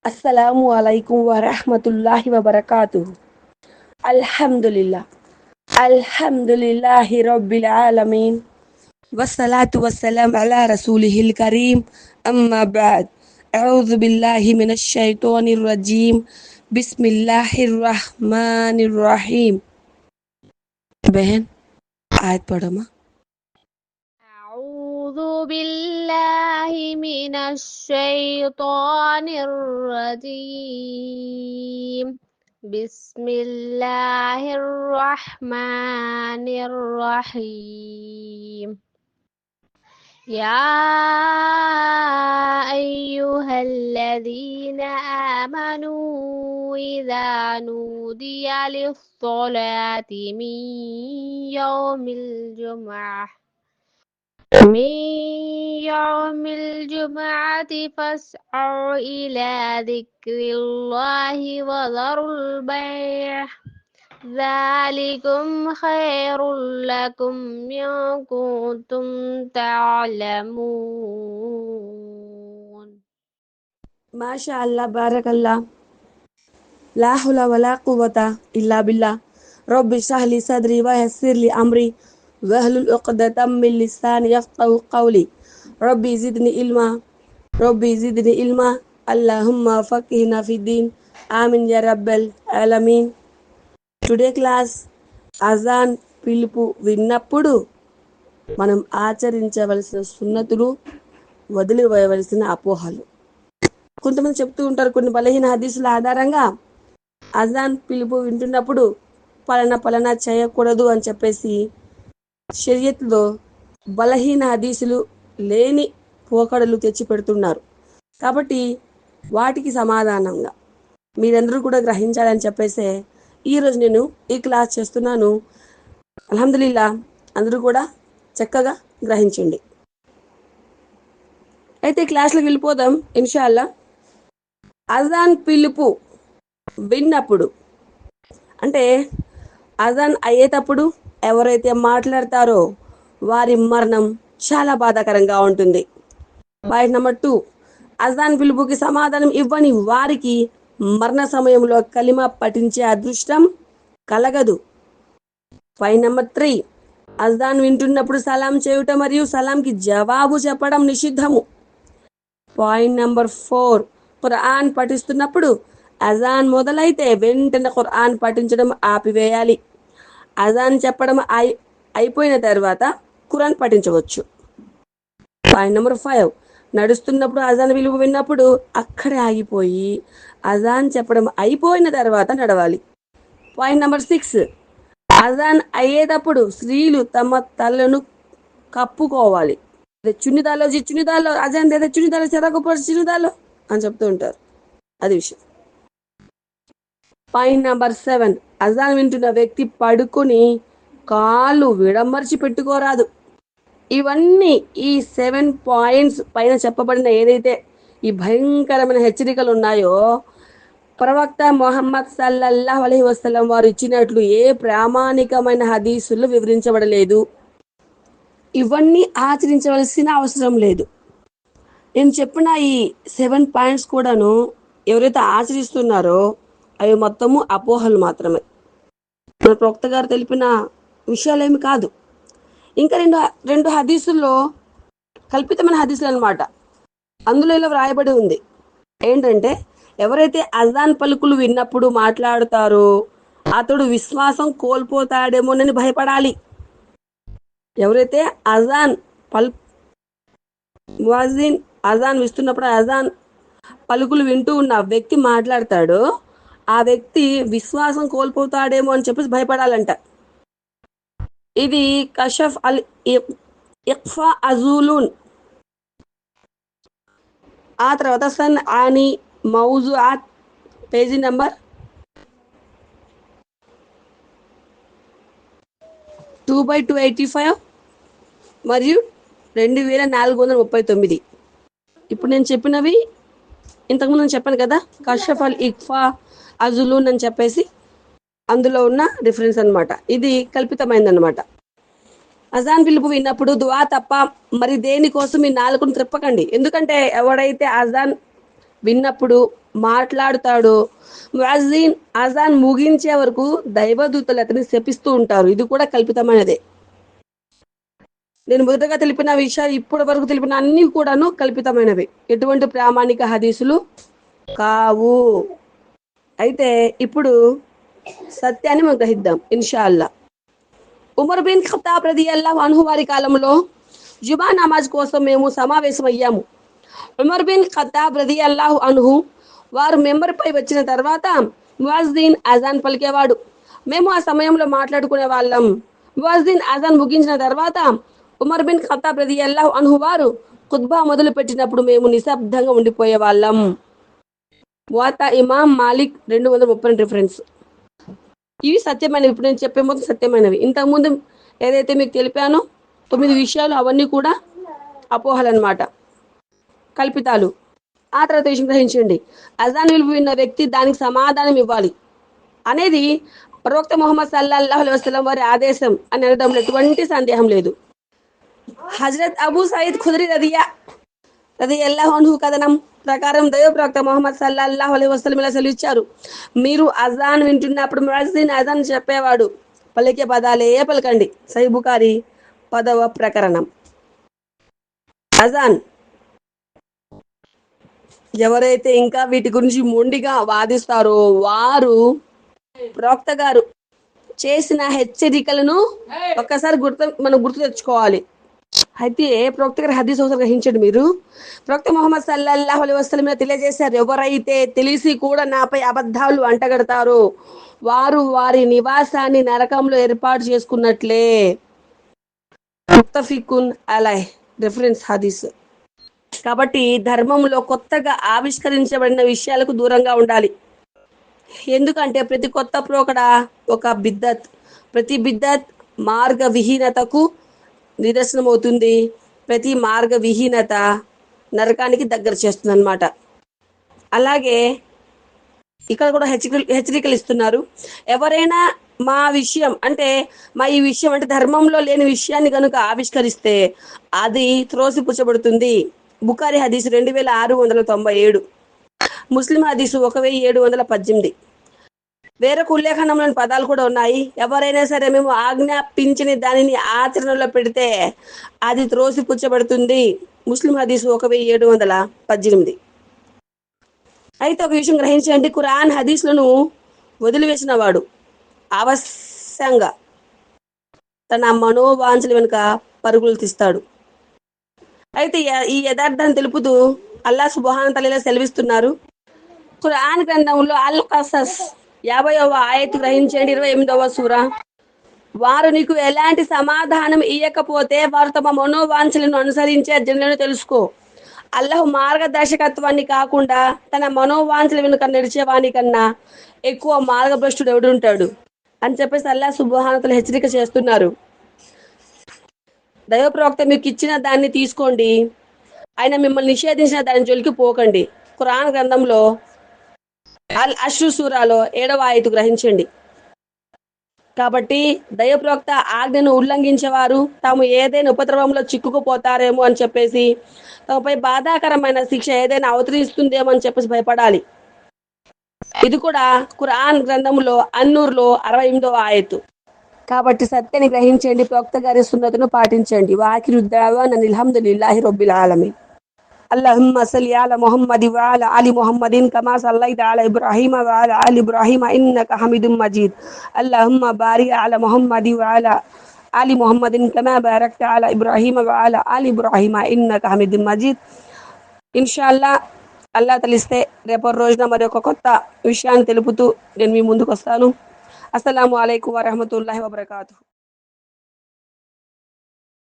Assalamu alaikum wa rahmatullahi wa barakatuh. Alhamdulillah. Alhamdulillahi Rabbil Alameen. Wassalatu wassalam ala Rasulihil Kareem. Amma ba'd. A'udhu billahi minash shaitanir rajim. Bismillahirrahmanirrahim. बहन आयत पढ़ो माँ. أعوذ بالله من الشيطان الرجيم بسم الله الرحمن الرحيم يا أيها الذين آمنوا إذا نودي للصلاة من يوم الجمعة فاسعوا إلى ذكر الله وذروا البيع ذلكم خير لكم إن كنتم تعلمون. మాషాల్లా బారకల్లా లా హౌల వలా కువ్వత ఇల్లా బిల్లా రబ్బి ఇష్రహ్ లీ సద్రి వయస్సిర్ లీ అమ్రి వహ్లుల్ ఉక్దతం మిన్ లిసాని యఫ్ఖహు ఖౌలి రబ్బి జిద్ని ఇల్మా అల్లాహుమ్మా ఫక్హినా ఫిద్దీన్ ఆమీన్ yeah రబ్బల్ ఆలమీన్. Today class అజాన్ పిలుపు విన్నప్పుడు మనం ఆచరించవలసిన సున్నతులు, వదిలివేయవలసిన అపోహలు. కొంతమంది చెప్తూ ఉంటారు కొన్ని బలహీన హదీసుల ఆధారంగా అజాన్ పిలుపు వింటున్నప్పుడు పలానా చేయకూడదు అని చెప్పేసి షరియత్లో బలహీన హదీసులు లేని పోకడలు తెచ్చి పెడుతున్నారు. కాబట్టి వాటికి సమాధానంగా మీరందరూ కూడా గ్రహించాలని చెప్పేసే ఈరోజు నేను ఈ క్లాస్ చేస్తున్నాను. అల్హమ్దులిల్లా అందరూ కూడా చక్కగా గ్రహించండి. అయితే క్లాస్లోకి వెళ్ళిపోదాం ఇన్షాల్లా. అజాన్ పిలుపు విన్నప్పుడు అంటే అజాన్ అయ్యేటప్పుడు ఎవరైతే మాట్లాడతారో వారి మరణం చాలా బాధాకరంగా ఉంటుంది. పాయింట్ నెంబర్ 2, అజాన్ పిలుపుకి సమాధానం ఇవ్వని వారికి మరణ సమయంలో కలిమా పఠించే అదృష్టం కలగదు. పాయింట్ నెంబర్ 3, అజాన్ వింటున్నప్పుడు సలాం చేయుట మరియు సలాంకి జవాబు చెప్పడం నిషిద్ధము. పాయింట్ నెంబర్ 4, ఖురాన్ పఠిస్తున్నప్పుడు అజాన్ మొదలైతే వెంటనే ఖురాన్ పఠించడం ఆపివేయాలి. అజాన్ చెప్పడం అయిపోయిన తర్వాత ఖురాన్ పఠించవచ్చు. పాయింట్ నెంబర్ 5, నడుస్తున్నప్పుడు అజాన్ విలువ విన్నప్పుడు అక్కడే ఆగిపోయి అజాన్ చెప్పడం అయిపోయిన తర్వాత నడవాలి. పాయింట్ నెంబర్ 6, అజాన్ అయ్యేటప్పుడు స్త్రీలు తమ తలను కప్పుకోవాలి. చున్నిదాలో అజాన్ లేదా చున్నిదాలో చెరకపోతే చున్నిదాలో అని చెప్తూ ఉంటారు. అది విషయం. పాయింట్ నెంబర్ 7, అజాన్ వింటున్న వ్యక్తి పడుకొని కాళ్ళు విడమర్చి పెట్టుకోరాదు. ఇవన్నీ ఈ 7 పాయింట్స్ పైన చెప్పబడిన ఏదైతే ఈ భయంకరమైన హెచ్చరికలు ఉన్నాయో ప్రవక్త మొహమ్మద్ సల్లల్లాహు అలైహి వసల్లం వారు ఇచ్చినట్లు ఏ ప్రామాణికమైన హదీసులు వివరించబడలేదు. ఇవన్నీ ఆచరించవలసిన అవసరం లేదు. నేను చెప్పిన ఈ 7 పాయింట్స్ కూడాను ఎవరైతే ఆచరిస్తున్నారో అవి మొత్తము అపోహలు మాత్రమే. మన ప్రవక్త గారు తెలిపిన విషయాలేమి కాదు. ఇంకా రెండు హదీసుల్లో కల్పితమైన హదీసులు అనమాట. అందులో ఇలా వ్రాయబడి ఉంది ఏంటంటే ఎవరైతే అజాన్ పలుకులు విన్నప్పుడు మాట్లాడుతారో అతడు విశ్వాసం కోల్పోతాడేమోనని భయపడాలి. ఎవరైతే అజాన్ ముఅజ్జిన్ అజాన్ ఇస్తున్నప్పుడు అజాన్ పలుకులు వింటూ ఉన్న వ్యక్తి మాట్లాడతాడో ఆ వ్యక్తి విశ్వాసం కోల్పోతాడేమో అని చెప్పేసి భయపడాలంట. ఇది కషఫ్ అల్ ఇఖ్ఫా అజూలున్. ఆ తర్వాత సన్ ఆని మౌజుఆత్ పేజీ నెంబర్ 2/285 మరియు 2439. ఇప్పుడు నేను చెప్పినవి ఇంతకుముందు నేను చెప్పాను కదా, కషఫ్ అల్ ఇఖ్ఫా అజులూన్ అని చెప్పేసి అందులో ఉన్న రిఫరెన్స్ అనమాట. ఇది కల్పితమైందనమాట. అజాన్ పిలుపు విన్నప్పుడు దువా తప్ప మరి దేనికోసం మీ నాలుకను త్రిప్పకండి. ఎందుకంటే ఎవడైతే అజాన్ విన్నప్పుడు మాట్లాడుతాడో ముఅజ్జిన్ అజాన్ ముగించే వరకు దైవదూతలు అతన్ని శపిస్తూ ఉంటారు. ఇది కూడా కల్పితమైనదే. నేను మొదటగా తెలిపిన విషయాలు ఇప్పటి వరకు తెలిపిన అన్ని కూడాను కల్పితమైనవి, ఎటువంటి ప్రామాణిక హదీసులు కావు. అయితే ఇప్పుడు సత్యాన్ని మనం గ్రహిద్దాం ఇన్షా అల్లా. ఉమర్ బిన్ ఖత్తాబ్ రదియల్లాహు అన్హు వారి కాలంలో జుమా నమాజ్ కోసం మేము సమావేశమయ్యాము. ఉమర్ బిన్ ఖత్తాబ్ రదియల్లాహు అన్హు వారు మెంబర్పై వచ్చిన తర్వాత ముఅజ్జిన్ అజాన్ పలికేవాడు. మేము ఆ సమయంలో మాట్లాడుకునే వాళ్ళం. ముఅజ్జిన్ అజాన్ ముగించిన తర్వాత ఉమర్ బిన్ ఖత్తాబ్ రదియల్లాహు అన్హు వారు ఖుత్బా మొదలు పెట్టినప్పుడు మేము నిశ్శబ్దంగా ఉండిపోయే వాళ్ళం. మువత్తా ఇమాం మాలిక్ 232 రిఫరెన్స్. ఇవి సత్యమైనవి. ఇప్పుడు నేను చెప్పే మొత్తం సత్యమైనవి. ఇంతకుముందు ఏదైతే మీకు తెలిపానో 9 విషయాలు అవన్నీ కూడా అపోహలన్నమాట, కల్పితాలు. ఆ తర్వాత విషయం గ్రహించండి, అజాన్ విలువ విన్న వ్యక్తి దానికి సమాధానం ఇవ్వాలి అనేది ప్రవక్త ముహమ్మద్ సల్లల్లాహు అలైహి వసల్లం వారి ఆదేశం అని అనడంలో ఎటువంటి సందేహం లేదు. హజరత్ అబూ సయీద్ ఖుద్రీ రదియల్లాహు అన్హు కథనం ప్రకారం దైవ ప్రవక్త ముహమ్మద్ సల్లల్లాహు అలైహి వసల్లం ఇలా సెలవిచ్చారు: మీరు అజాన్ వింటున్నప్పుడు ముఅజ్జిన్ అజాన్ చెప్పేవాడు పలికే పదాలే పలకండి. సహీహ్ బుఖారీ 10వ ప్రకరణం. అజాన్ ఎవరైతే ఇంకా వీటి గురించి మొండిగా వాదిస్తారో వారు ప్రవక్త గారు చేసిన హెచ్చరికలను ఒక్కసారి మనం గుర్తు తెచ్చుకోవాలి. అయితే ప్రవక్త గారి హదీస్ ఒకసారి గ్రహించండి మీరు. ప్రవక్త ముహమ్మద్ సల్లల్లాహు అలైహి వసల్లం తెలియజేశారు, ఎవరైతే తెలిసి కూడా నాపై అబద్ధాలు అంటగడతారో వారు వారి నివాసాన్ని నరకంలో ఏర్పాటు చేసుకున్నట్లే. ముత్తఫికున్ అలైహ్ రిఫరెన్స్ హదీస్. కాబట్టి ధర్మంలో కొత్తగా ఆవిష్కరించబడిన విషయాలకు దూరంగా ఉండాలి. ఎందుకంటే ప్రతి కొత్త ప్రోకడ ఒక బిద్దత్. ప్రతి బిద్దత్ మార్గ విహీనతకు నిదర్శనం అవుతుంది. ప్రతి మార్గ విహీనత నరకానికి దగ్గర చేస్తుంది అన్నమాట. అలాగే ఇక్కడ కూడా హెచ్చరికలు ఇస్తున్నారు. ఎవరైనా మా విషయం అంటే మా ఈ విషయం అంటే ధర్మంలో లేని విషయాన్ని కనుక ఆవిష్కరిస్తే అది త్రోసిపుచ్చబడుతుంది. బుఖారీ హదీసు 2697, ముస్లిం హదీసు 1718. వేరొక ఉల్లేఖనంలోని పదాలు కూడా ఉన్నాయి. ఎవరైనా సరే మేము ఆజ్ఞాపించని దానిని ఆచరణలో పెడితే అది త్రోసిపుచ్చబడుతుంది. ముస్లిం హదీసు 1718. అయితే ఒక విషయం గ్రహించండి, ఖురాన్ హదీస్లను వదిలివేసిన వాడు అవశ్యంగా తన మనోవాంఛల వెనుక పరుగులు తీస్తాడు. అయితే ఈ యథార్థాన్ని తెలుపుతూ అల్లాహ్ సుబ్హానహు వ తఆలా సెలవిస్తున్నారు. ఖురాన్ గ్రంథంలో అల్ కసస్ 50వ ఆయత్ గ్రహించండి, 28వ సూరా. వారు నీకు ఎలాంటి సమాధానం ఇయ్యకపోతే వారు తమ మనోవాంఛలను అనుసరించే జనులను తెలుసుకో. అల్లాహ్ మార్గదర్శకత్వాన్ని కాకుండా తన మనోవాంఛల వెనుక నడిచేవాని కన్నా ఎక్కువ మార్గభ్రష్టుడు ఎవడుంటాడు అని చెప్పేసి అల్లాహ్ సుబ్హానహు వ తఆలా హెచ్చరిక చేస్తున్నారు. దైవ ప్రవక్త మీకు ఇచ్చిన దాన్ని తీసుకోండి, ఆయన మిమ్మల్ని నిషేధించిన దాని జోలికి పోకండి. ఖురాన్ గ్రంథంలో అల్ అష్రు సూరాలో 7వ ఆయతు గ్రహించండి. కాబట్టి దైవ ప్రవక్త ఆజ్ఞను ఉల్లంఘించేవారు తాము ఏదైనా ఉపద్రవంలో చిక్కుకుపోతారేమో అని చెప్పేసి, తమపై బాధాకరమైన శిక్ష ఏదైనా అవతరిస్తుందేమో అని చెప్పేసి భయపడాలి. ఇది కూడా ఖురాన్ గ్రంథంలో అన్నూర్లో 68వ ఆయతు. కాబట్టి సత్యాన్ని గ్రహించండి, ప్రవక్త గారి సున్నతును పాటించండి. వాఖిరు దఅవానా అల్హమ్దులిల్లాహి రబ్బిల్ ఆలమీన్. అల్లహుమ్మ సల్లి అలా ముహమ్మది వ అలా ఆలి ముహమ్మదిన్ కమా సల్లైత అలా ఇబ్రాహీమ వ అలా ఆలి ఇబ్రాహీమ ఇన్నక హమీదుమ్ మజీద్. అల్లహుమ్మ బారిక్ అలా ముహమ్మది వ అలా ఆలి ముహమ్మదిన్ కమా బారక్త అలా ఇబ్రాహీమ వ అలా ఆలి ఇబ్రాహీమ ఇన్నక హమీదుమ్ మజీద్. ఇన్షాల్లా అల్లా తెలిస్తే రేపటి రోజున మరి ఒక కొత్త విషయాన్ని తెలుపుతూ నేను మీ ముందుకు వస్తాను. అస్సలాము అలైకుం వరహమతుల్లాహి వబరకాతుహు.